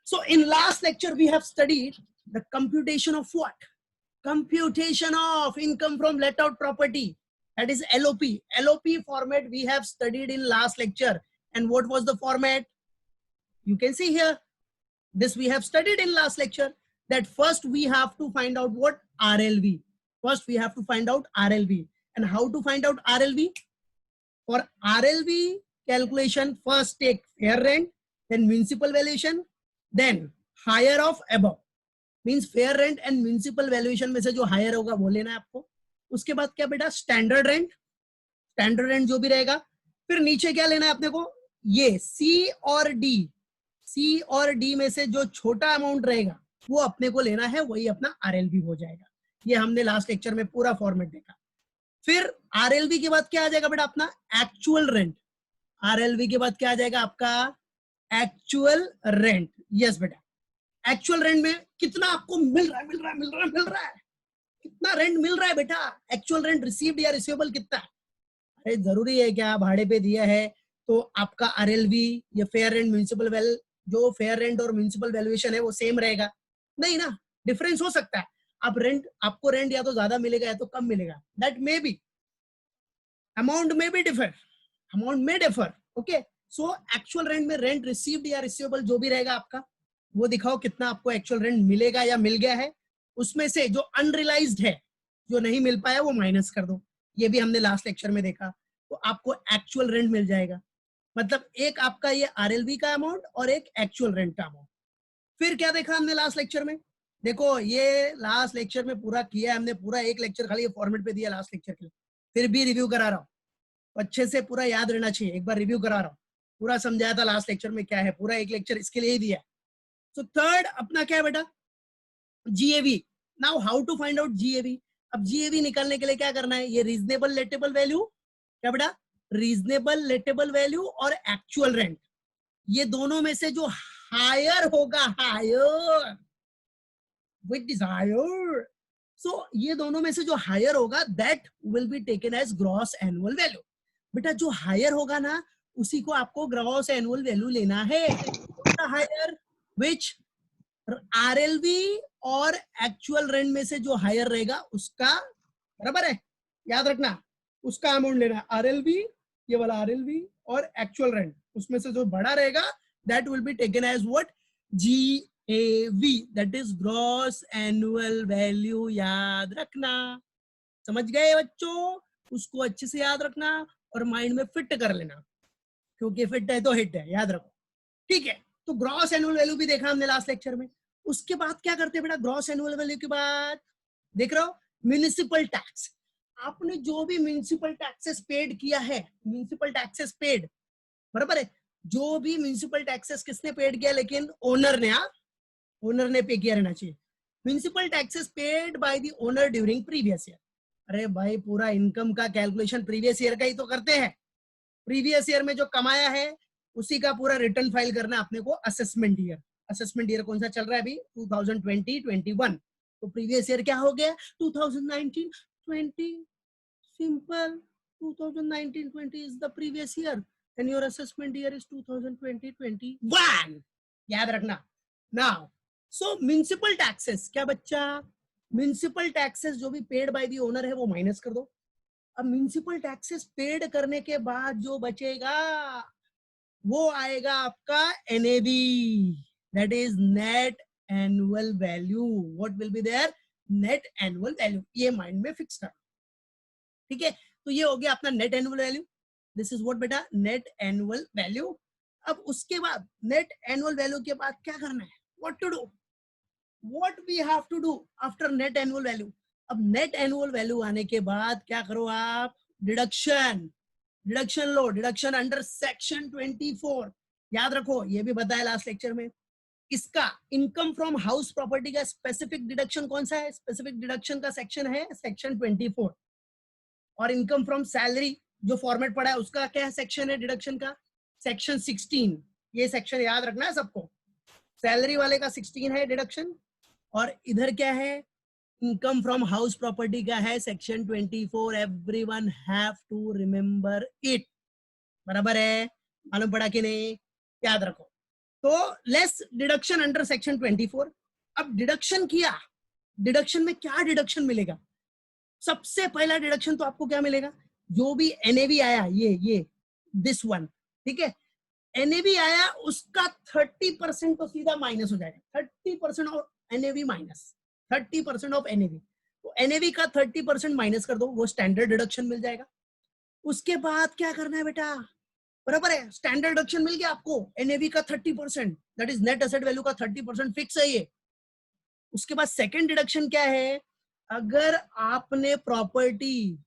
So in last lecture we have studied the computation of what? Computation of income from let out property, that is LOP. LOP format we have studied in last lecture. And what was the format? You can see here, this we have studied in last lecture, that first we have to find out what RLV. First we have to find out RLV. And how to find out RLV? For RLV calculation, first take fair rent, then municipal valuation, then higher of above. Means fair rent and municipal valuation में से जो higher होगा वो लेना है आपको. उसके बाद क्या बेटा, स्टैंडर्ड रेंट. स्टैंडर्ड रेंट जो भी रहेगा. फिर नीचे क्या लेना है अपने को, ये सी और डी. सी और डी में से जो छोटा अमाउंट रहेगा वो अपने को लेना है, वही अपना आरएलवी हो जाएगा. ये हमने लास्ट लेक्चर में पूरा फॉर्मेट देखा. फिर आरएलवी के बाद क्या आ जाएगा बेटा, अपना एक्चुअल रेंट. आरएलवी के बाद क्या आ जाएगा आपका, एक्चुअल रेंट. यस बेटा, एक्चुअल रेंट में कितना आपको मिल रहा है, कितना रेंट मिल रहा है बेटा. एक्चुअल रेंट रिसीव्ड या रिसीवेबल कितना है. अरे जरूरी है क्या, भाड़े पे दिया है तो आपका आरएलवी या फेयर रेंट म्युनिसिपल वैल, जो फेयर रेंट और म्युनिसिपल वैल्यूएशन है वो सेम रहेगा? नहीं ना, डिफरेंस हो सकता है. आप रेंट, आपको रेंट या तो ज्यादा मिलेगा या तो कम मिलेगा. दैट मे बी, अमाउंट में भी डिफर, अमाउंट में differ. Okay, so actual rent में रेंट रिसीव्ड या रिसीवेबल जो भी रहेगा आपका, वो दिखाओ कितना आपको एक्चुअल रेंट मिलेगा या मिल गया है. उसमें से जो अनरियलाइज्ड है, जो नहीं मिल पाया, वो माइनस कर दो. ये भी हमने लास्ट लेक्चर में देखा. तो आपको एक्चुअल रेंट मिल जाएगा. मतलब एक आपका ये आरएलवी का अमाउंट और एक एक्चुअल रेंट का अमाउंट. फिर क्या देखा हमने लास्ट लेक्चर में, देखो ये लास्ट लेक्चर में पूरा किया हमने, पूरा एक लेक्चर खाली ये फॉर्मेट पे दिया लास्ट लेक्चर के लिए. फिर भी रिव्यू करा रहा हूँ, अच्छे से पूरा याद रहना चाहिए. एक बार रिव्यू करा रहा हूँ, पूरा समझाया था लास्ट लेक्चर में क्या है, पूरा एक लेक्चर इसके लिए ही दिया. So third अपना क्या है बेटा, GAV. Now how to find out GAV? अब GAV निकालने के लिए क्या करना है, ये रीजनेबल लेटेबल वैल्यू, क्या बेटा, रीजनेबल लेटेबल वैल्यू और एक्चुअल रेंट, ये दोनों में से जो हायर होगा, higher, which is higher, so ये दोनों में से जो हायर होगा, that will be taken as gross annual value. बेटा जो हायर होगा ना, उसी को आपको ग्रॉस एनुअल वैल्यू लेना है. हायर which आरएलवी और एक्चुअल रेंट में से जो हायर रहेगा उसका, बराबर है, याद रखना, उसका अमाउंट लेना है. आरएलवी, ये वाला आरएलवी और एक्चुअल रेंट, उसमें से जो बड़ा रहेगा that will be taken as what, GAV, that is gross annual value. याद रखना, समझ गए बच्चों? उसको अच्छे से याद रखना और माइंड में फिट कर लेना, क्योंकि फिट है तो हिट है, याद रखो. ठीक है, तो ग्रॉस एनुअल वैल्यू भी देखा हमने लास्ट लेक्चर में. उसके बाद क्या करते हैं बेटा, ग्रॉस एनुअल वैल्यू के बाद देख रहे हो, म्युनिसिपल टैक्स. आपने जो भी म्युनिसिपल टैक्सेस पेड किया है, म्युनिसिपल टैक्सेस पेड, बराबर है, जो भी म्युनिसिपल टैक्सेस किसने पेड किया, लेकिन ओनर ने, ओनर ने पे किया रहना चाहिए. Municipal taxes paid by the owner during previous year. अरे भाई पूरा इनकम का कैलकुलेशन प्रीवियस ईयर का ही तो करते हैं. प्रीवियस ईयर में जो कमाया है उसी का पूरा रिटर्न फाइल करना अपने को. असेसमेंट ईयर, असेसमेंट ईयर कौन सा चल रहा है अभी, 2020-21. तो प्रीवियस ईयर क्या हो गया, 2019-20. Simple, 2019-20 is the previous year and your assessment year is 2020-21. याद रखना. नाउ सो म्युनिसिपल टैक्सेस, क्या बच्चा, म्युनिसिपल टैक्सेस जो भी पेड बाय द ओनर है वो माइनस कर दो. अब म्युनिसिपल टैक्सेस पेड करने के बाद जो बचेगा वो आएगा आपका NAV, that is net annual value. What will be there, net annual value. ये माइंड में फिक्स कर. ठीक है, तो ये हो गया अपना net annual value. This is what बेटा, net annual value. अब उसके बाद net annual value के बाद क्या करना है, what to do, what we have to do after net annual value. अब net annual value आने के बाद क्या करो आप, डिडक्शन, डिडक्शन लो. Deduction under section 24. याद रखो, ये भी बताया लास्ट लेक्चर में. इसका इनकम फ्रॉम हाउस प्रॉपर्टी का स्पेसिफिक डिडक्शन कौन सा है, स्पेसिफिक डिडक्शन का सेक्शन है सेक्शन 24. और इनकम फ्रॉम सैलरी जो फॉर्मेट पड़ा है उसका क्या सेक्शन है डिडक्शन का, सेक्शन 16. ये सेक्शन याद रखना है सबको. सैलरी वाले का 16 है डिडक्शन, और इधर क्या है, इनकम फ्रॉम हाउस प्रॉपर्टी का है section 24. Everyone have to remember it. बराबर है, मालूम पड़ा कि नहीं, याद रखो. तो लेस डिडक्शन अंडर सेक्शन 24। अब डिडक्शन किया, डिडक्शन में क्या डिडक्शन मिलेगा? सबसे पहला डिडक्शन तो आपको क्या मिलेगा, जो भी एनएवी आया, ये दिस वन, ठीक है, एनएवी आया उसका 30% तो सीधा माइनस हो जाएगा। 30% of NAV minus 30% of NAV, तो एनएवी का 30% माइनस कर दो, वो स्टैंडर्ड डिडक्शन मिल जाएगा। उसके बाद क्या करना है बेटा, बराबर है, स्टैंडर्ड डिडक्शन मिल गया आपको, एनएवी का 30%, that is net asset value का 30% फिक्स है ये। उसके बाद सेकंड डिडक्शन क्या है, अगर आपने प्रॉपर्टी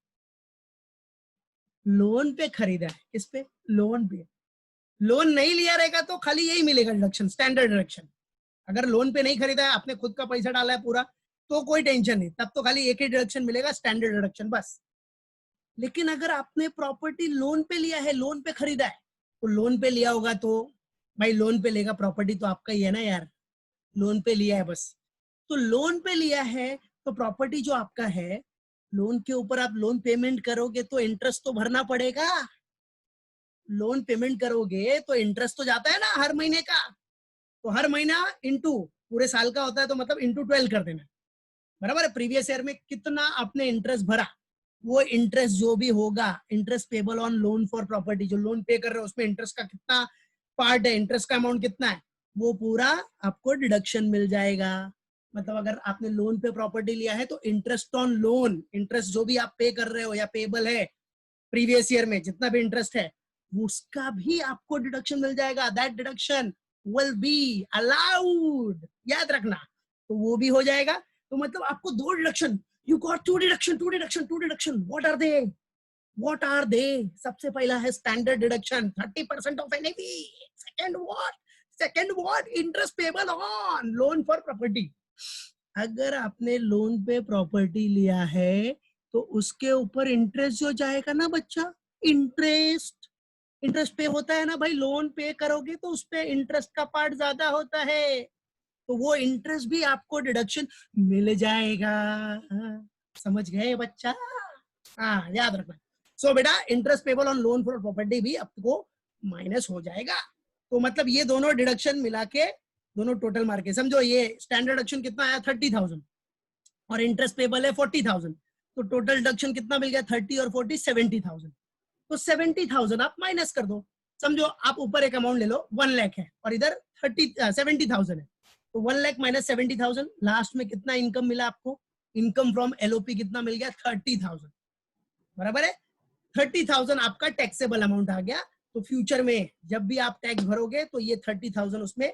लोन पे खरीदा है, किस पे, लोन पे, लोन नहीं लिया रहेगा तो खाली यही मिलेगा डिडक्शन, स्टैंडर्ड डिडक्शन। अगर लोन पे नहीं खरीदा है, आपने खुद का पैसा डाला है पूरा, तो कोई टेंशन नहीं, तब तो खाली एक ही डिडक्शन मिलेगा, स्टैंडर्ड डिडक्शन बस। लेकिन अगर आपने प्रॉपर्टी लोन पे लिया है, लोन पे खरीदा है, तो लोन पे लिया होगा तो भाई लोन पे लेगा, प्रॉपर्टी तो आपका ही है ना यार, लोन पे लिया है बस। तो लोन पे लिया है तो प्रॉपर्टी जो आपका है, लोन के ऊपर आप लोन पेमेंट करोगे तो इंटरेस्ट तो भरना पड़ेगा। लोन पेमेंट करोगे तो इंटरेस्ट तो जाता है ना हर महीने का, तो हर महीना इंटू पूरे साल का होता है, तो मतलब इंटू 12 कर देना, बराबर है। प्रीवियस ईयर में कितना आपने इंटरेस्ट भरा, वो इंटरेस्ट जो भी होगा, interest payable on loan for property, जो लोन पे कर रहे हो उसमें इंटरेस्ट का कितना पार्ट है, इंटरेस्ट का अमाउंट कितना है, वो पूरा आपको डिडक्शन मिल जाएगा। मतलब अगर आपने लोन पे प्रॉपर्टी लिया है तो इंटरेस्ट ऑन लोन, इंटरेस्ट जो भी आप पे कर रहे हो या पेबल है प्रीवियस ईयर में, जितना भी इंटरेस्ट है उसका भी आपको डिडक्शन मिल जाएगा। That deduction will be allowed, याद रखना, तो वो भी हो जाएगा। तो मतलब आपको दो deduction, you got two deduction. What are they? सबसे पहला है standard deduction 30% of NAV. Second what, interest payable on loan for property. अगर आपने लोन पे प्रॉपर्टी लिया है तो उसके ऊपर इंटरेस्ट जो जाएगा ना बच्चा, इंटरेस्ट पे होता है ना भाई, लोन पे करोगे तो उस पे इंटरेस्ट का पार्ट ज्यादा होता है, तो वो इंटरेस्ट भी आपको डिडक्शन मिल जाएगा। समझ गए बच्चा? हाँ याद रखना। सो बेटा interest payable on loan for property भी आपको माइनस हो जाएगा। तो मतलब ये दोनों डिडक्शन मिला के, दोनों टोटल मार के समझो, ये स्टैंडर्ड डिडक्शन कितना आया 30,000 और इंटरेस्ट पेबल है 40,000, तो टोटल डिडक्शन कितना मिल गया 30 और 40 70,000। तो 70,000 आप माइनस कर दो। समझो आप ऊपर एक अमाउंट ले लो 1 लाख है और इधर 70,000 है, तो 1 लाख माइनस 70,000, लास्ट में कितना इनकम मिला आपको, इनकम फ्रॉम एलओपी कितना मिल गया 30,000, बराबर है। 30,000 आपका टैक्सेबल अमाउंट आ गया। तो फ्यूचर में जब भी आप टैक्स भरोगे तो ये 30,000 उसमें,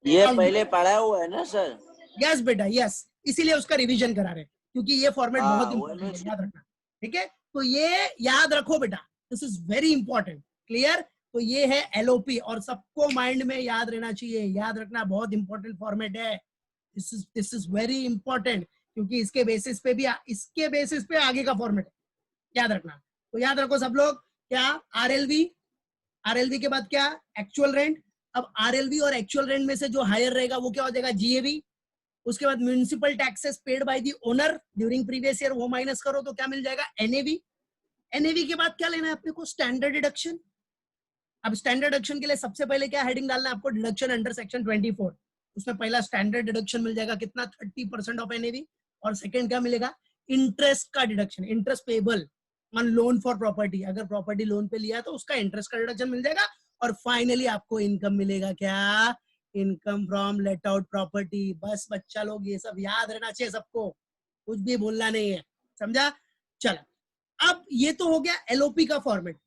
ये पहले पढ़ा हुआ है ना सर? यस बेटा यस, इसीलिए उसका रिवीजन करा रहे, क्योंकि ये फॉर्मेट बहुत इंपॉर्टेंट है, याद रखना, ठीक है। तो ये याद रखो बेटा, this is very important, clear. तो ये है एलओपी और सबको माइंड में याद रहना चाहिए, याद रखना, बहुत इंपॉर्टेंट फॉर्मेट है। दिस इज वेरी इंपॉर्टेंट, क्योंकि इसके बेसिस पे आगे का फॉर्मेट याद रखना। तो याद रखो सब लोग, क्या आरएलवी के बाद क्या, एक्चुअल रेंट। अब आरएलवी और एक्चुअल रेंट में से जो हायर रहेगा वो क्या हो जाएगा, जीएवी। उसके बाद municipal taxes paid by the owner during previous year, वो माइनस करो तो क्या मिल जाएगा, एनएवी। एनएवी के बाद क्या लेना है अपने को, स्टैंडर्ड डिडक्शन। अब स्टैंडर्ड डिडक्शन के लिए सबसे पहले क्या हेडिंग डालना है आपको, डिडक्शन अंडर सेक्शन 24। उसमें पहला स्टैंडर्ड डिडक्शन मिल जाएगा कितना, 30% ऑफ एनएवी। और सेकंड क्या मिलेगा, इंटरेस्ट का deduction, interest payable on loan for property, अगर प्रॉपर्टी लोन पे लिया है तो उसका इंटरेस्ट का डिडक्शन मिल जाएगा। और फाइनली आपको इनकम मिलेगा, क्या, income from let out property. बस बच्चा लोग ये सब याद रहना चाहिए सबको, कुछ भी भूलना नहीं है, समझा। चलो अब ये तो हो गया एलओपी का फॉर्मेट।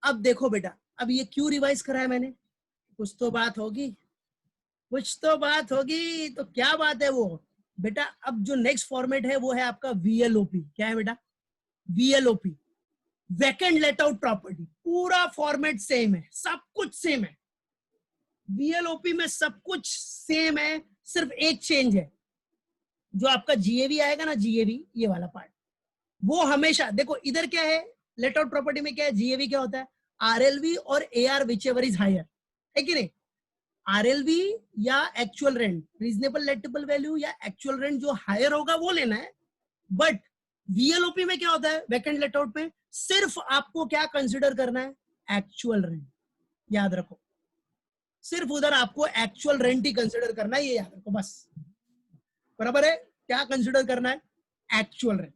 अब देखो बेटा, अब ये क्यों रिवाइज करा है मैंने, कुछ तो बात होगी, तो क्या बात है वो बेटा। अब जो नेक्स्ट फॉर्मेट है वो है आपका वीएलओपी। क्या है बेटा, वीएलओपी, वैकेंट लेट आउट प्रॉपर्टी। पूरा फॉर्मेट सेम है, सब कुछ सेम है, वीएलओपी में सब कुछ सेम है, सिर्फ एक चेंज है, जो आपका जीएवी आएगा ना, जीएवी ये वाला पार्ट, वो हमेशा देखो इधर क्या है, लेट आउट प्रॉपर्टी में क्या है, जीएवी क्या होता है, आरएलवी और AR whichever is higher, है कि नहीं। आरएलवी या actual rent, reasonable letable value या एक्चुअल रेंट जो हायर होगा वो लेना है। बट वीएलओपी में क्या होता है, वैकेंट लेट आउट में सिर्फ आपको क्या कंसिडर करना है, एक्चुअल रेंट, याद रखो, सिर्फ उधर आपको एक्चुअल रेंट ही कंसिडर करना है, ये याद रखो बस। बराबर है, क्या कंसिडर करना है? Actual rent.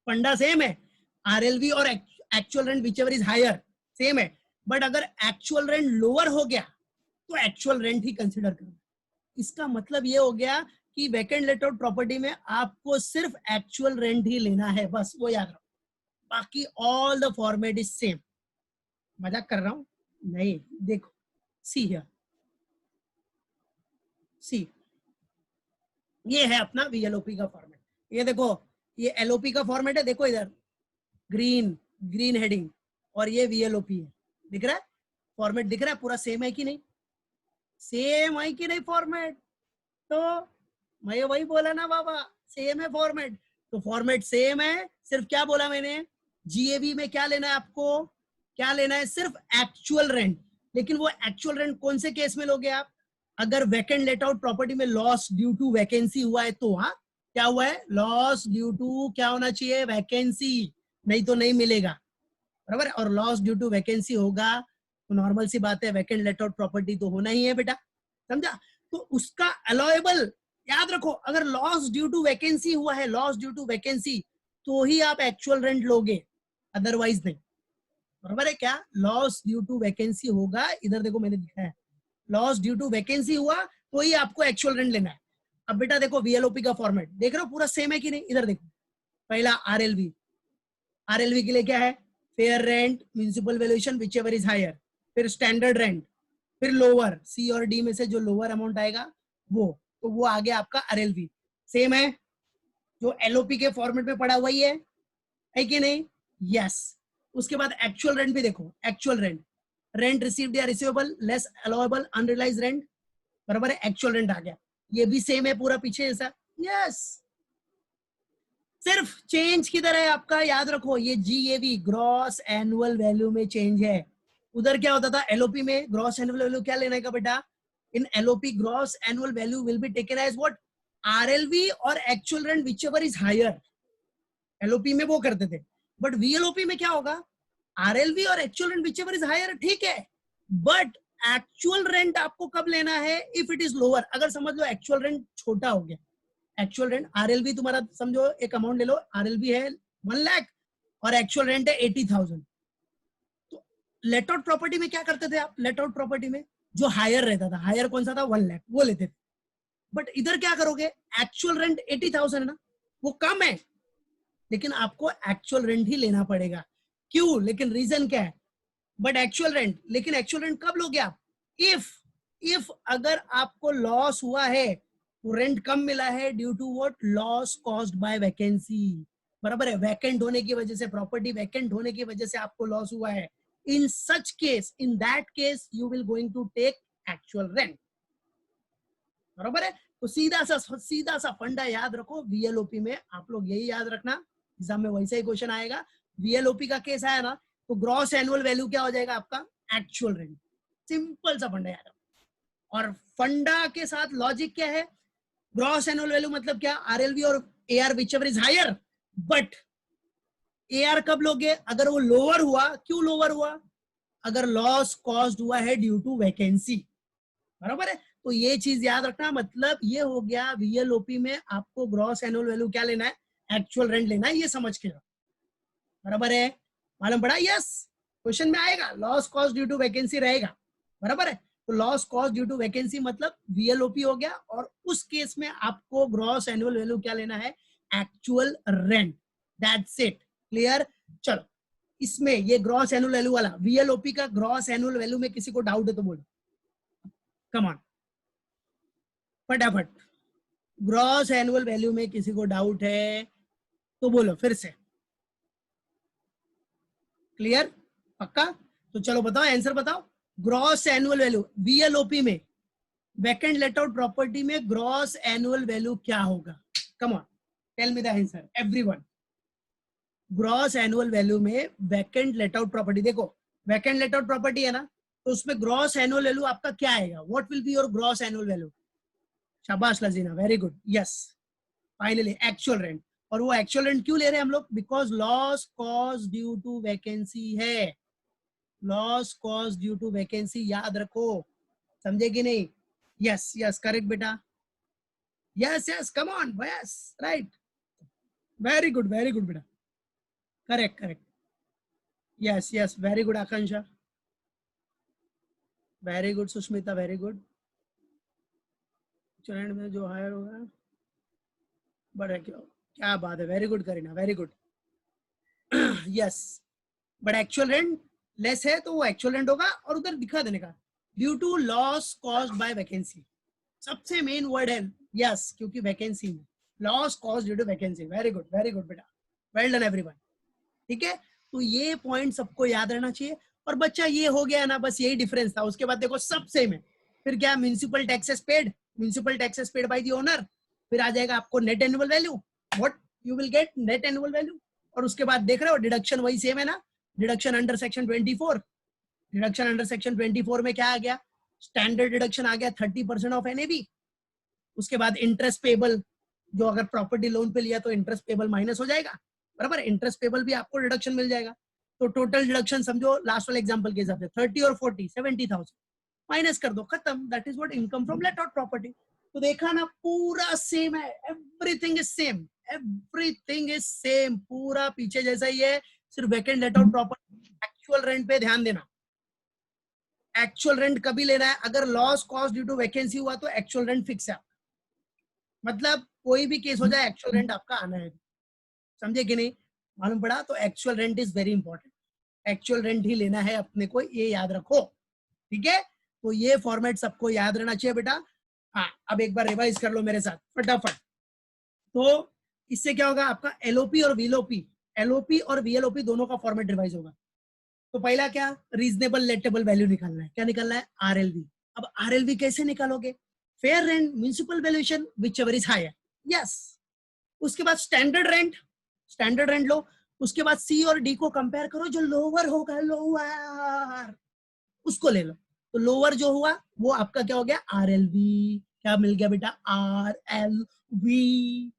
फंडा सेम है, आरएलवी और actual rent whichever is higher same है, बट अगर एक्चुअल रेंट लोअर हो गया तो एक्चुअल रेंट ही कंसिडर करना। इसका मतलब ये हो गया कि वैकेंट लेट आउट प्रॉपर्टी में आपको सिर्फ एक्चुअल रेंट ही लेना है, बस वो याद रखो, बाकी all the format is same. मजाक कर रहा हूं? नहीं, देखो सी हियर, सी ये है अपना वीएलओपी का फॉर्मेट। ये देखो, ये एलओपी का फॉर्मेट है, देखो इधर ग्रीन ग्रीन हेडिंग, और ये वीएलओपी है, दिख रहा है? फॉर्मेट दिख रहा है पूरा सेम है कि नहीं? सेम है कि नहीं फॉर्मेट? तो मैं वही बोला ना बाबा, सेम है फॉर्मेट। तो फॉर्मेट सेम है, सिर्फ क्या बोला मैंने, जीएवी में क्या लेना है आपको? क्या लेना है? सिर्फ एक्चुअल रेंट। लेकिन वो एक्चुअल रेंट कौन से केस में लोगे आप? अगर वैकेंट लेट आउट प्रॉपर्टी में लॉस ड्यू टू वैकेंसी हुआ है तो, हाँ क्या हुआ है? लॉस ड्यू टू क्या होना चाहिए? वैकेंसी, नहीं तो नहीं मिलेगा, बराबर। और लॉस ड्यू टू वैकेंसी होगा तो नॉर्मल सी बात है, वैकेंट लेट आउट प्रॉपर्टी तो होना ही है बेटा, समझा? तो उसका अलाउएबल याद रखो, अगर लॉस ड्यू टू वैकेंसी हुआ है, लॉस ड्यू टू वैकेंसी, तो ही आप एक्चुअल रेंट लोगे, अदरवाइज नहीं, बराबर है क्या? लॉस ड्यू टू वैकेंसी होगा, इधर देखो मैंने दिखाया है, लॉस ड्यू टू वैकेंसी हुआ तो ही आपको एक्चुअल रेंट लेना है। अब बेटा देखो वीएलओपी का फॉर्मेट देख रहे हो, पूरा सेम है कि नहीं? इधर देखो, पहला आरएलवी, आरएलवी के लिए क्या है? Fair rent, municipal valuation whichever is higher, फिर स्टैंडर्ड रेंट, फिर लोअर, सी और डी में से जो लोअर अमाउंट आएगा वो, तो वो आ गया आपका आरएलवी। सेम है जो एलओपी के फॉर्मेट में पड़ा वही है कि नहीं? यस। उसके बाद एक्चुअल रेंट भी देखो, एक्चुअल रेंट, रेंट रिसीव्ड या receivable less allowable unrealised rent, बराबर है, एक्चुअल रेंट आ गया, ये भी सेम है पूरा पीछे जैसा। यस, सिर्फ चेंज किधर है आपका? याद रखो, ये जीएवी ग्रॉस एनुअल वैल्यू में चेंज है। उधर क्या होता था एलओपी में? ग्रॉस एनुअल वैल्यू क्या लेने का बेटा? In LOP gross annual value will be taken as what? RLV और actual rent whichever is higher. LOP में वो करते थे, बट वीएलओपी में क्या होगा? आरएलवी और actual rent whichever is higher, ठीक है, बट एक्चुअल रेंट आपको कब लेना है? If it is lower. अगर समझ लो एक्चुअल रेंट छोटा हो गया, एक्चुअल रेंट आरएलवी तुम्हारा समझो, एक अमाउंट ले लो, आरएलवी है 1 लाख और एक्चुअल रेंट है 80,000, तो लेट आउट प्रॉपर्टी में क्या करते थे आप? लेट आउट प्रॉपर्टी में जो हायर रहता था, हायर कौन सा था? 1 लाख, वो लेते थे। बट इधर क्या करोगे? एक्चुअल रेंट 80,000 है ना, वो कम है, लेकिन आपको एक्चुअल रेंट ही लेना पड़ेगा। क्यों? लेकिन रीजन क्या है? बट एक्चुअल रेंट, लेकिन एक्चुअल रेंट कब लोगे आप? इफ अगर आपको लॉस हुआ है तो रेंट कम मिला है due to what? Loss caused by vacancy, बराबर है, वैकेंट होने की वजह से, प्रॉपर्टी वैकेंट होने की वजह से आपको लॉस हुआ है। In such case, in that case you will going to take actual rent, बराबर है। तो सीधा सा फंडा याद रखो, वीएलओपी में आप लोग यही याद रखना, एग्जाम में वैसा ही क्वेश्चन आएगा। वीएलओपी का केस आया ना, तो ग्रॉस एनुअल वैल्यू क्या हो जाएगा आपका? Actual rent. सिंपल सा फंडा याद रखो। और फंडा के साथ लॉजिक क्या है? ग्रॉस एनुअल वैल्यू मतलब क्या? आरएलवी और AR whichever is higher, but AR कब लोगे? अगर वो लोअर हुआ। क्यों लोअर हुआ? अगर लॉस कॉज्ड हुआ है ड्यू टू वैकेंसी, बराबर है। तो ये चीज याद रखना, मतलब ये हो गया वीएलओपी में आपको ग्रॉस एनुअल वैल्यू क्या लेना है? एक्चुअल रेंट लेना है, ये समझ के, बराबर है, मालूम पड़ा? यस, क्वेश्चन में आएगा loss cost due to vacancy रहेगा, बराबर है। तो loss cost due to vacancy मतलब वीएलओपी हो गया, और उस केस में आपको ग्रॉस एनुअल वैल्यू क्या लेना है? Actual rent, that's it, clear? चलो, इसमें ये ग्रॉस एनुअल वैल्यू वाला, वीएलओपी का ग्रॉस एनुअल वैल्यू में किसी को डाउट है तो बोलो, कम ऑन, फटाफट। ग्रॉस एनुअल वैल्यू में किसी को डाउट है तो बोलो फिर से, क्लियर? पक्का? तो चलो बताओ, आंसर बताओ। ग्रॉस एनुअल वैल्यू वीएलओपी में, वैकेंट लेट आउट प्रॉपर्टी में ग्रॉस एनुअल वैल्यू क्या होगा? Come on, tell me the answer everyone. Gross annual value में वैकेंट लेट आउट प्रॉपर्टी, देखो वैकेंट लेट आउट प्रॉपर्टी है ना, तो उसमें ग्रॉस एनुअल वैल्यू आपका क्या आएगा? What will be your gross annual value? शाबाश Lajina, very good, yes, finally actual rent. और वो एक्चुअल रेंट क्यों ले रहे हैं हम लोग? Because loss cause due to vacancy है, loss cause due to vacancy, याद रखो, समझे कि नहीं? यस यस करेक्ट बेटा, yes yes come on, yes right, very good बेटा, correct correct, yes yes very good Akanksha, very good Sushmita, very good. चरण में जो हायर होगा बड़ा क्या बात है, very good Kareena, very good. Yes but actual rent less है तो वो एक्चुअल रेंट होगा, और उधर दिखा देने का due to loss caused by vacancy, सबसे मेन वर्ड है यस, क्योंकि वैकेंसी में loss caused due to vacancy. Very good बेटा, वेल डन एवरीवन। ठीक है, तो ये पॉइंट सबको याद रहना चाहिए। और बच्चा ये हो गया ना, बस यही डिफरेंस था, उसके बाद देखो सब सेम है। फिर क्या, municipal taxes paid by the owner, फिर आ जाएगा आपको net annual value, what you will get net annual value. और उसके बाद देख रहे हो डिडक्शन वही सेम है ना, deduction under section 24, deduction under section 24 में क्या आ गया, स्टैंडर्ड डिडक्शन आ गया 30% ऑफ एनएवी। उसके बाद इंटरेस्ट पेबल, जो अगर प्रॉपर्टी लोन पे लिया तो इंटरेस्ट पेबल माइनस हो जाएगा, बराबर, इंटरेस्ट पेबल भी आपको डिडक्शन मिल जाएगा। तो टोटल डिडक्शन समझो लास्ट वाले एग्जांपल के हिसाब से 30 और 40 70,000 माइनस कर दो, खत्म, that is what income from let out property. तो देखा ना, पूरा सेम है, everything is same, everything is same, पूरा पीछे जैसा ही है, सिर्फ vacant let out property. Actual rent पे ध्यान देना, एक्चुअल रेंट कभी लेना है, अगर loss cost due to vacancy हुआ तो एक्चुअल रेंट फिक्स है, मतलब कोई भी केस हो जाए एक्चुअल रेंट आपका आना है, समझे कि नहीं? मालूम पड़ा? तो actual rent is very important, actual rent ही लेना है अपने को, ये याद रखो। ठीक है, तो ये फॉर्मेट सबको याद रहना चाहिए बेटा। हाँ, अब एक बार रिवाइज कर लो मेरे साथ फटाफट। तो इससे क्या होगा, आपका एलओपी और वीएलओपी दोनों का फॉर्मेट रिवाइज होगा। तो पहला क्या, रीजनेबल लेटेबल वैल्यू निकालना है, क्या निकालना है, आरएलवी। अब आरएलवी कैसे निकालोगे, fair rent municipal valuation whichever is higher, yes. उसके बाद स्टैंडर्ड रेंट लो, उसके बाद सी और डी को कंपेयर करो, जो लोअर होगा, लोअर उसको ले लो। तो लोअर जो हुआ वो आपका क्या हो गया, आरएलवी। क्या मिल गया बेटा, आरएलवी,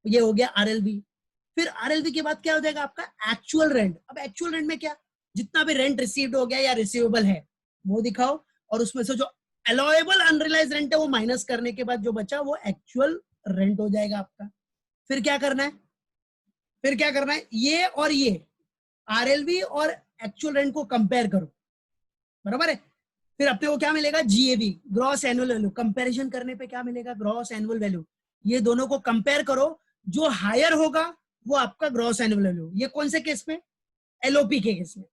ये हो गया आरएलवी। फिर आरएलवी के बाद क्या हो जाएगा आपका, एक्चुअल रेंट। अब एक्चुअल रेंट में क्या, जितना भी रेंट रिसीव्ड हो गया या रिसीवेबल है वो दिखाओ, और उसमें से जो अलाउएबल अनरियलाइज रेंट है वो माइनस करने के बाद जो बचा वो एक्चुअल रेंट हो जाएगा आपका। फिर क्या करना है, ये और ये आरएलवी और एक्चुअल रेंट को कंपेयर करो, बराबर है। फिर अपने को क्या मिलेगा, GAV, gross annual value. Comparison करने पे क्या मिलेगा, ग्रॉस एनुअल वैल्यू। ये दोनों को कंपेयर करो, जो हायर होगा वो आपका ग्रॉस एनुअल वैल्यू। ये कौन से केस में, एलओपी के केस में।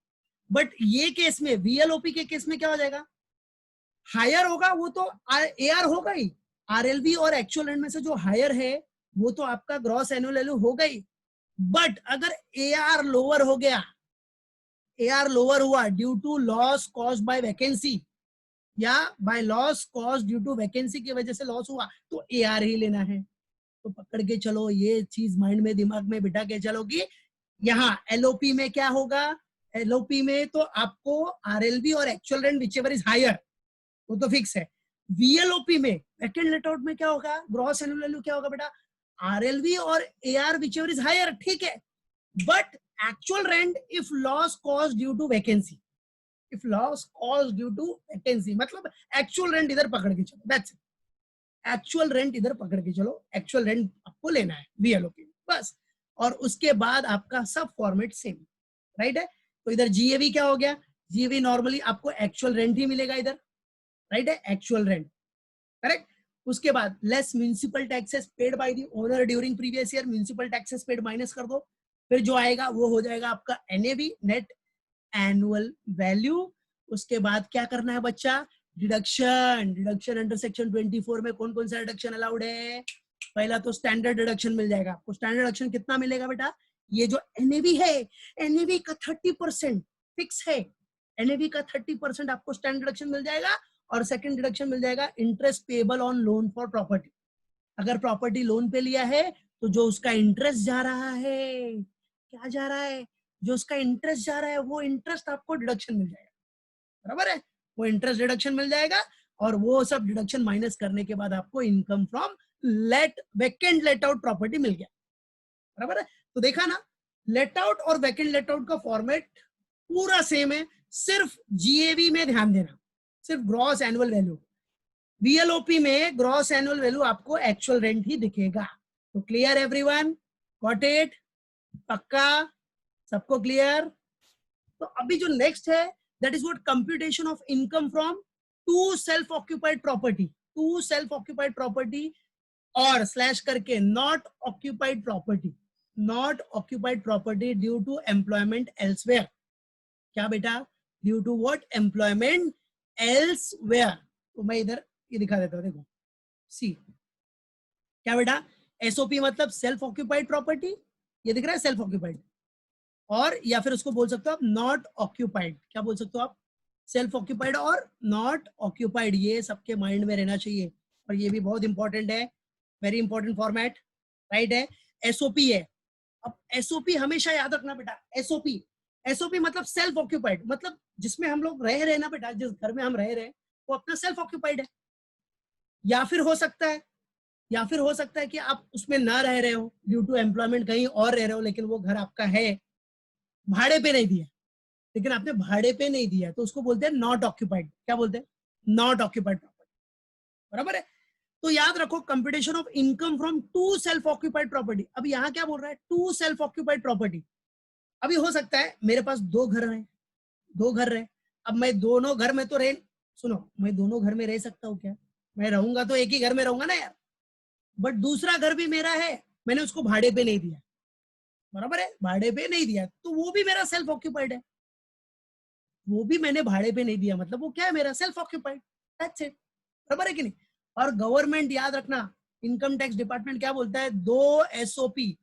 बट ये केस में, वीएलओपी के केस में क्या हो जाएगा, हायर होगा वो तो एआर होगा ही, आरएलवी और एक्चुअल रेंट में से जो हायर है वो तो आपका ग्रॉस एनुअल वैल्यू होगा ही। बट अगर एआर लोअर हो गया, एआर लोअर हुआ due to loss caused by vacancy, या by loss caused due to vacancy की वजह से लॉस हुआ, तो एआर ही लेना है। तो पकड़ के चलो, ये चीज माइंड में, दिमाग में बिठा के चलो कि यहाँ एलओपी में क्या होगा, एलओपी में तो आपको आरएलवी और actual rent whichever is higher वो तो फिक्स है। वीएलओपी में, वैकेंट लेट आउट में क्या होगा, ग्रॉस एनुअल वैल्यू क्या होगा बेटा, आरएलवी और एआर व्हिचएवर इज हायर, ठीक है। But actual rent if loss caused due to vacancy, if loss caused due to vacancy, मतलब एक्चुअल रेंट इधर पकड़ के चलो, दैट्स इट। एक्चुअल रेंट इधर पकड़ के चलो, एक्चुअल रेंट आपको लेना है वीएलओपी, बस। और उसके बाद आपका सब फॉर्मेट सेम, राइट है। तो इधर जीएवी क्या हो गया, जीएवी नॉर्मली आपको एक्चुअल रेंट ही मिलेगा इधर, राइट है, एक्चुअल रेंट, करेक्ट। उसके बाद less municipal taxes paid by the owner during previous year, municipal taxes paid minus कर दो, फिर जो आएगा वो हो जाएगा आपका एनएवी, नेट एनुअल वैल्यू। उसके बाद क्या करना है बच्चा, डिडक्शन अंडर सेक्शन 24 में कौन कौन सा डिडक्शन अलाउड है। पहला तो स्टैंडर्ड डिडक्शन मिल जाएगा आपको। स्टैंडर्ड डिडक्शन कितना मिलेगा बेटा, ये जो एनएवी है, एनएवी का 30% फिक्स है, एनएवी का 30% आपको स्टैंडर्ड डिडक्शन मिल जाएगा। और सेकंड डिडक्शन मिल जाएगा interest payable on loan for property. अगर प्रॉपर्टी लोन पे लिया है तो जो उसका इंटरेस्ट जा रहा है, क्या जा रहा है, जो उसका इंटरेस्ट जा रहा है वो इंटरेस्ट आपको डिडक्शन मिल जाएगा, बराबर है, वो इंटरेस्ट डिडक्शन मिल जाएगा। और वो सब डिडक्शन माइनस करने के बाद आपको income from vacant let out property मिल गया, बराबर है। तो देखा ना, लेट आउट और वैकेंट लेट आउट का फॉर्मेट पूरा सेम है, सिर्फ जीएवी में ध्यान देना, सिर्फ ग्रॉस एनुअल वैल्यू। VLOP में ग्रॉस एनुअल वैल्यू आपको एक्चुअल रेंट ही दिखेगा। तो क्लियर एवरीवन, गॉट इट, पक्का, सबको क्लियर? तो अभी जो नेक्स्ट है that is what computation of income from two self occupied property, two self occupied property और स्लैश करके not occupied property, not occupied property due to employment elsewhere. क्या बेटा? Due to what? Employment elsewhere. तो मैं इधर ये दिखा देता हूं, देखो सी, क्या बेटा? एसओपी मतलब सेल्फ ऑक्यूपाइड प्रॉपर्टी, ये दिख रहा है सेल्फ ऑक्यूपाइड, और या फिर उसको बोल सकते हो आप नॉट ऑक्यूपाइड। क्या बोल सकते हो आप? सेल्फ ऑक्यूपाइड और नॉट ऑक्यूपाइड। ये सबके माइंड में रहना चाहिए, और ये भी बहुत इंपॉर्टेंट है, वेरी इंपॉर्टेंट फॉर्मेट, राइट है। एसओपी है। अब एसओपी हमेशा याद रखना बेटा, एसओपी, एसओपी मतलब सेल्फ ऑक्यूपाइड, मतलब जिसमें हम लोग रह रहे हैं ना बेटा, जिस घर में हम रह रहे हैं वो अपना सेल्फ ऑक्यूपाइड है। या फिर हो सकता है, या फिर हो सकता है कि आप उसमें ना रह रहे हो, ड्यू टू एम्प्लॉयमेंट कहीं और रह रहे हो, लेकिन वो घर आपका है, भाड़े पे नहीं दिया, लेकिन आपने भाड़े पे नहीं दिया, तो उसको बोलते हैं नॉट ऑक्यूपाइड। क्या बोलते हैं? नॉट ऑक्यूपाइड प्रॉपर्टी, बराबर है। तो याद रखो computation of income from two self occupied property. अब यहाँ क्या बोल रहा है? Two self occupied property. अभी हो सकता है मेरे पास दो घर रहे, दो घर रहे, अब मैं दोनों घर में तो रह, सुनो, मैं दोनों घर में रह सकता हूँ क्या? मैं रहूंगा तो एक ही घर में रहूंगा ना यार, बट दूसरा घर भी मेरा है, मैंने उसको भाड़े पे नहीं दिया, बराबर है, भाड़े पे नहीं दिया, तो वो भी मेरा सेल्फ ऑक्यूपाइड है, वो भी मैंने भाड़े पे नहीं दिया, मतलब वो क्या है? मेरा सेल्फ ऑक्यूपाइड, दैट्स इट, बराबर है कि नहीं? और गवर्नमेंट, याद रखना, इनकम टैक्स डिपार्टमेंट क्या बोलता है? दो एसओपी,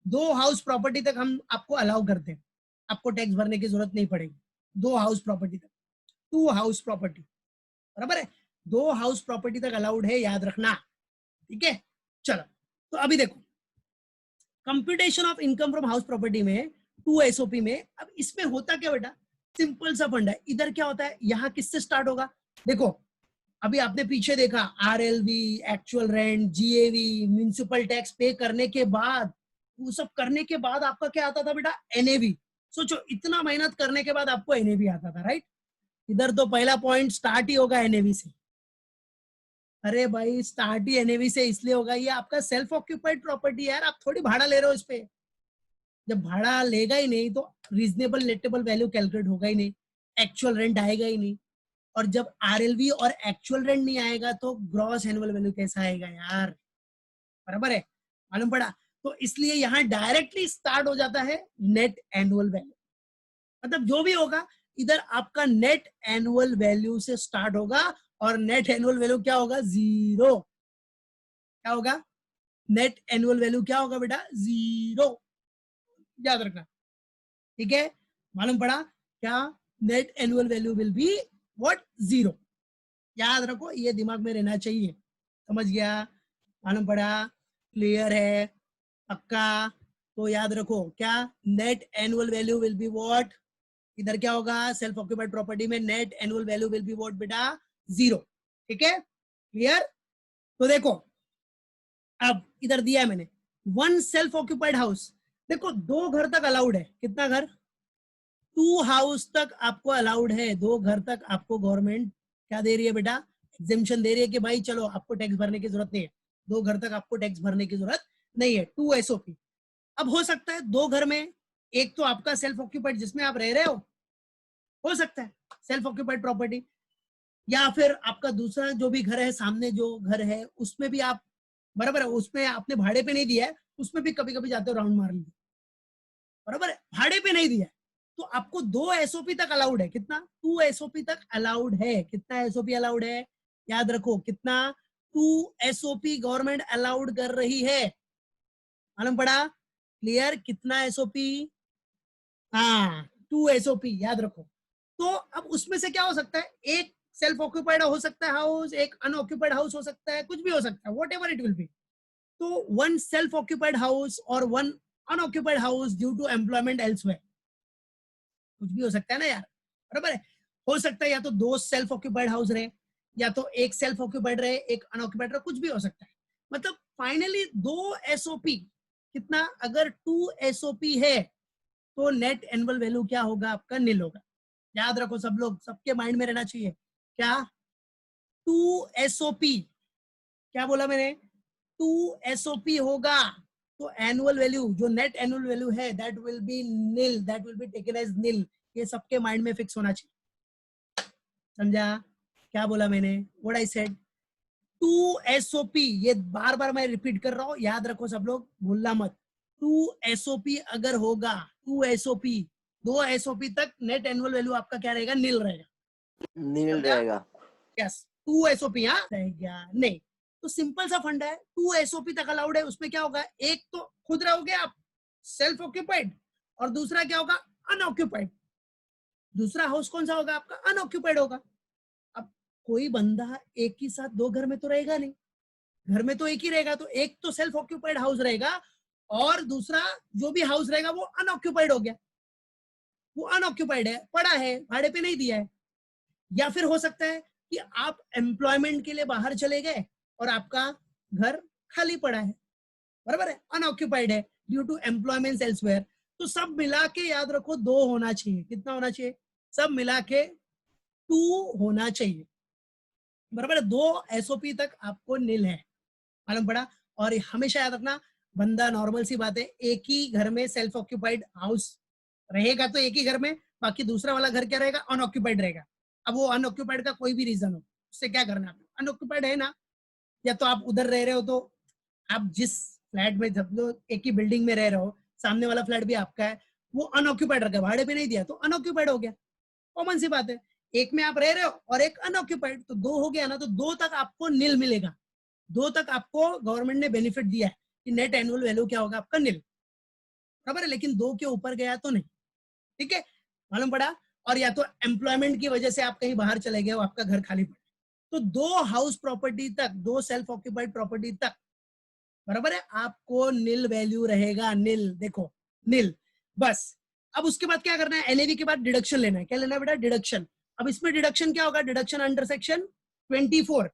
दो हाउस प्रॉपर्टी तक हम आपको अलाउ करते हैं, आपको टैक्स भरने की जरूरत नहीं पड़ेगी, दो हाउस प्रॉपर्टी तक, टू हाउस प्रॉपर्टी, बराबर है, दो हाउस प्रॉपर्टी तक अलाउड है, याद रखना, ठीक है। चलो, तो अभी देखो computation of income from house property में टू एसओपी में, अब इसमें होता क्या बेटा? सिंपल सा फंड है। इधर क्या होता है? यहाँ किससे स्टार्ट होगा? देखो अभी आपने पीछे देखा, RLV, actual rent, GAV, municipal tax pay करने के बाद, वो सब करने के बाद आपका क्या आता था बेटा? एनएवी। सोचो इतना मेहनत करने के बाद आपको एनएवी आता था, राइट? इधर तो पहला पॉइंट स्टार्ट ही होगा एनएवी से। अरे भाई स्टार्ट ही एनएवी से इसलिए होगा, ये आपका सेल्फ ऑक्यूपाइड प्रॉपर्टी है यार, आप थोड़ी भाड़ा ले रहे हो इस पे। जब भाड़ा लेगा ही नहीं तो रीजनेबल नेटेबल वैल्यू कैलकुलेट होगा ही नहीं, एक्चुअल रेंट आएगा ही नहीं, और जब आरएलवी और एक्चुअल रेंट नहीं आएगा तो ग्रॉस एनुअल वैल्यू कैसा आएगा यार? बराबर है, मालूम पड़ा? तो इसलिए यहाँ डायरेक्टली स्टार्ट हो जाता है नेट एनुअल वैल्यू, मतलब जो भी होगा इधर आपका नेट एनुअल वैल्यू से स्टार्ट होगा, और नेट एनुअल वैल्यू क्या होगा? जीरो। क्या होगा? नेट एनुअल वैल्यू क्या होगा बेटा? जीरो, याद रखना, ठीक है? मालूम पड़ा क्या? Net annual value will be what? Zero. याद रखो, ये दिमाग में रहना चाहिए, समझ गया? मालूम पड़ा? क्लियर है? पक्का? तो याद रखो क्या? Net annual value will be what? इधर क्या होगा? सेल्फ ऑक्यूपाइड प्रॉपर्टी में net annual value will be what बेटा? जीरो, ठीक है? क्लियर? तो देखो अब इधर दिया है मैंने, वन सेल्फ ऑक्यूपाइड हाउस, देखो दो घर तक अलाउड है, कितना घर? टू हाउस तक आपको अलाउड है, दो घर तक आपको गवर्नमेंट क्या दे रही है बेटा? एग्जेम्पशन दे रही है कि भाई चलो आपको टैक्स भरने की जरूरत नहीं है, दो घर तक आपको टैक्स भरने की जरूरत नहीं है, टू एसओपी। अब हो सकता है दो घर में, एक तो आपका सेल्फ ऑक्यूपाइड जिसमें आप रह रहे हो सकता है सेल्फ ऑक्यूपाइड प्रॉपर्टी, या फिर आपका दूसरा जो भी घर है, सामने जो घर है उसमें भी आप, बराबर है, उसमें आपने भाड़े पे नहीं दिया है, उसमें भी कभी कभी जाते हो राउंड मार लीजिए, बराबर है, भाड़े पे नहीं दिया है, तो आपको दो एसओपी तक अलाउड है, कितना? टू एसओपी तक अलाउड है, कितना एसओपी अलाउड है? याद रखो कितना? टू एसओपी गवर्नमेंट अलाउड कर रही है, मालूम पड़ा? क्लियर? कितना एसओपी? हाँ, टू एसओपी, याद रखो। तो अब उसमें से क्या हो सकता है? एक सेल्फ ऑक्यूपाइड हो सकता है हाउस, एक अनऑक्यूपाइड हाउस हो सकता है, कुछ भी हो सकता है, whatever it will be. तो वन सेल्फ ऑक्यूपाइड हाउस और one unoccupied house due to employment elsewhere, कुछ भी हो सकता है ना यार, बराबर है? हो सकता है या तो दो सेल्फ ऑक्यूपाइड हाउस रहे, या तो एक सेल्फ ऑक्यूपाइड रहे, एक अनऑक्यूपाइड रहे, कुछ भी हो सकता है। मतलब फाइनली दो एसओपी, कितना? अगर टू एसओपी है तो नेट एनुअल वैल्यू क्या होगा आपका? निल होगा। याद रखो सब लोग, सबके माइंड में रहना चाहिए क्या? टू एसओपी, क्या बोला मैंने, टू एसओपी होगा तो एनुअल वैल्यू, जो नेट एनुअल वैल्यू है, that will be nil, that will be taken as nil. ये सबके माइंड में फिक्स होना चाहिए। समझा क्या बोला मैंने, what I said, two SOP, ये बार बार मैं रिपीट कर रहा हूं, याद रखो सब लोग, भूलना मत। टू एसओपी अगर होगा, टू एसओपी, दो एसओपी तक नेट एनुअल वैल्यू आपका क्या रहेगा, नील रहेगा। नील रहेगा। यस, टू एसओपी, हाँ रहेगा नहीं। तो सिंपल सा फंडा है, टू एसओपी तक अलाउड है। उसमें क्या होगा, एक तो खुद रहोगे आप सेल्फ ऑक्यूपाइड, और दूसरा क्या होगा, अनऑक्यूपाइड। दूसरा हाउस कौन सा होगा आपका, अनऑक्यूपाइड होगा। अब कोई बंदा एक ही साथ दो घर में तो रहेगा नहीं, घर में तो एक ही रहेगा, तो एक तो सेल्फ ऑक्यूपाइड हाउस रहेगा और दूसरा जो भी हाउस रहेगा वो अनऑक्यूपाइड हो गया। वो अनऑक्यूपाइड है, पड़ा है, भाड़े पे नहीं दिया है। या फिर हो सकता है कि आप एम्प्लॉयमेंट के लिए बाहर चले गए और आपका घर खाली पड़ा है, बराबर है, अनऑक्यूपाइड है ड्यू टू एम्प्लॉयमेंट एल्सवेयर। तो सब मिला के याद रखो दो होना चाहिए। कितना होना चाहिए, सब मिला के टू होना चाहिए, बराबर है। दो एसओपी तक आपको नील है, मालूम पड़ा। और हमेशा याद रखना, बंदा नॉर्मल सी बात है, एक ही घर में सेल्फ ऑक्यूपाइड हाउस रहेगा तो एक ही घर में, बाकी दूसरा वाला घर क्या रहेगा, अनऑक्यूपाइड रहेगा। अब वो अनऑक्यूपाइड का कोई भी रीजन हो, उससे क्या करना है, अनऑक्यूपाइड है ना, या तो आप उधर रह रहे हो, तो आप जिस फ्लैट में, जब लोग एक ही बिल्डिंग में रह रहे हो, सामने वाला फ्लैट भी आपका है, वो अनऑक्यूपाइड रखा है, भाड़े पे नहीं दिया तो अनऑक्यूपाइड हो गया, कॉमन सी बात है। एक में आप रह रहे हो और एक अनऑक्यूपाइड, तो दो हो गया ना, तो दो तक आपको नील मिलेगा। दो तक आपको गवर्नमेंट ने बेनिफिट दिया है कि नेट एनुअल वैल्यू क्या होगा आपका, नील, बराबर है। लेकिन दो के ऊपर गया तो नहीं, ठीक है, मालूम पड़ा। और या तो एम्प्लॉयमेंट की वजह से आप कहीं बाहर चले गए हो, आपका घर खाली पड़ा, तो दो हाउस प्रॉपर्टी तक, दो सेल्फ ऑक्यूपाइड प्रॉपर्टी तक, बराबर है, आपको नील वैल्यू रहेगा, नील, देखो नील, बस। अब उसके बाद क्या करना है, एनएवी के बाद डिडक्शन लेना है। क्या लेना है बेटा, डिडक्शन। अब इसमें डिडक्शन क्या होगा, डिडक्शन अंडर सेक्शन 24।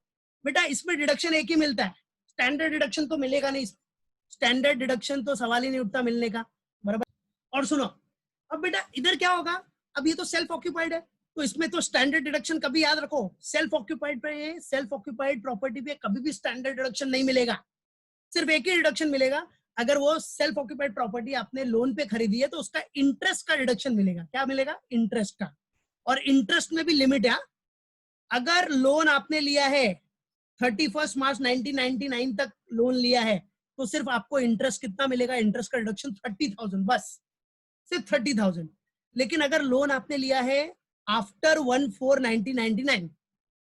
बेटा इसमें डिडक्शन एक ही मिलता है, स्टैंडर्ड डिडक्शन तो मिलेगा नहीं, स्टैंडर्ड डिडक्शन तो सवाल ही नहीं उठता मिलने का, बराबर। और सुनो, अब बेटा इधर क्या होगा, अब ये तो सेल्फ ऑक्यूपाइड है, तो इसमें तो स्टैंडर्ड डिडक्शन, कभी याद रखो, सेल्फ ऑक्यूपाइड पे, सेल्फ ऑक्यूपाइड प्रॉपर्टी पे कभी भी स्टैंडर्ड डिडक्शन नहीं मिलेगा। सिर्फ एक ही डिडक्शन मिलेगा, अगर वो सेल्फ ऑक्यूपाइड प्रॉपर्टी आपने लोन पे खरीदी है तो उसका इंटरेस्ट का डिडक्शन मिलेगा। क्या मिलेगा, इंटरेस्ट का। और इंटरेस्ट में भी लिमिट है, अगर लोन आपने लिया है 31 मार्च 1999 तक लोन लिया है, तो सिर्फ आपको इंटरेस्ट कितना मिलेगा, इंटरेस्ट का डिडक्शन 30,000, बस सिर्फ 30,000। लेकिन अगर लोन आपने लिया है आफ्टर 1/4/1999,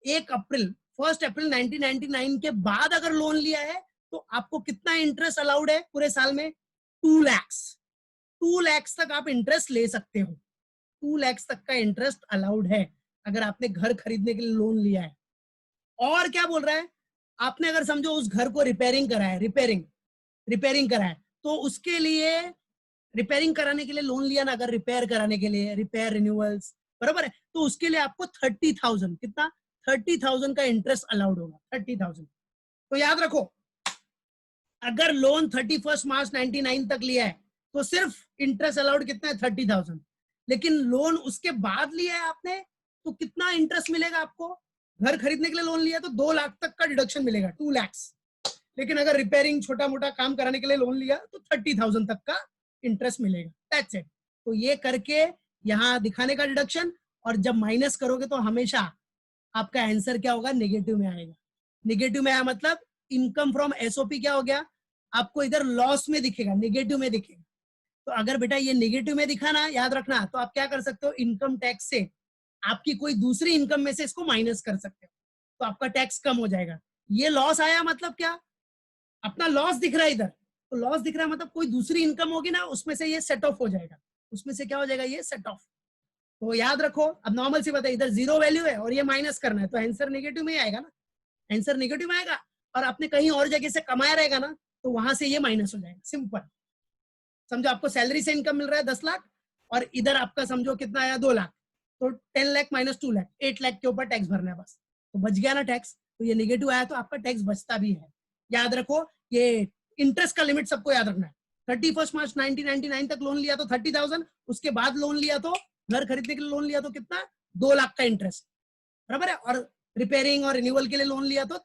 1 अप्रैल 1999 के बाद अगर लोन लिया है, तो आपको कितना इंटरेस्ट अलाउड है पूरे साल में, 2 लाख। 2 लाख तक आप इंटरेस्ट ले सकते हो, 2 लाख तक का इंटरेस्ट अलाउड है अगर आपने घर खरीदने के लिए लोन लिया है। और क्या बोल रहा है, आपने अगर समझो उस घर को रिपेयरिंग करा है, रिपेयरिंग करा है, तो उसके लिए रिपेयरिंग कराने के लिए लोन लिया ना, अगर रिपेयर कराने के लिए, रिपेयर रिन्यूअल्स, बराबर है, तो उसके लिए आपको 30,000, कितना, 30,000 का इंटरेस्ट अलाउड होगा, 30,000। तो याद रखो, अगर लोन 31 मार्च 99 तक लिया है तो सिर्फ इंटरेस्ट अलाउड कितना है, 30,000। लेकिन लोन उसके बाद लिया है आपने, तो कितना इंटरेस्ट मिलेगा आपको, घर खरीदने के लिए लोन लिया तो 2 लाख तक का डिडक्शन मिलेगा, 2 लाख। लेकिन अगर रिपेयरिंग छोटा मोटा काम कराने के लिए लोन लिया तो 30,000 तक का इंटरेस्ट मिलेगा, दैट्स इट। तो ये करके यहाँ दिखाने का डिडक्शन, और जब माइनस करोगे तो हमेशा आपका आंसर क्या होगा, नेगेटिव में आएगा। नेगेटिव में आया मतलब इनकम फ्रॉम एसओपी क्या हो गया, आपको इधर लॉस में दिखेगा, नेगेटिव में दिखेगा। तो अगर बेटा ये नेगेटिव में दिखा ना, याद रखना, तो आप क्या कर सकते हो, इनकम टैक्स से आपकी कोई दूसरी इनकम में से इसको माइनस कर सकते हो, तो आपका टैक्स कम हो जाएगा। ये लॉस आया मतलब क्या, अपना लॉस दिख रहा है इधर, तो लॉस दिख रहा है मतलब कोई दूसरी इनकम होगी ना, उसमें से ये सेट ऑफ हो जाएगा, उसमें से क्या हो जाएगा, ये सेट ऑफ। तो याद रखो, अब नॉर्मल सी बात है, इधर जीरो वैल्यू है और ये माइनस करना है, तो आंसर नेगेटिव में आएगा ना, आंसर नेगेटिव में आएगा। और आपने कहीं और जगह से कमाया रहेगा ना, तो वहां से ये माइनस हो जाएगा, सिंपल। समझो आपको सैलरी से इनकम मिल रहा है 10 लाख, और इधर आपका समझो कितना आया, 2 लाख, तो 10 लाख माइनस 2 लाख, 8 लाख के ऊपर टैक्स भरना है बस, तो बच गया ना टैक्स। तो ये नेगेटिव आया तो आपका टैक्स बचता भी है। याद रखो, ये इंटरेस्ट का लिमिट सबको याद रखना है। 31 मार्च 1999 तक लोन लिया तो 30,000, उसके बाद लोन लिया तो, घर खरीदने के लिए लोन लिया तो कितना, 2 लाख का इंटरेस्ट, बराबर है। और रिपेयरिंग और रिन्यूअल के लिए लोन लिया तो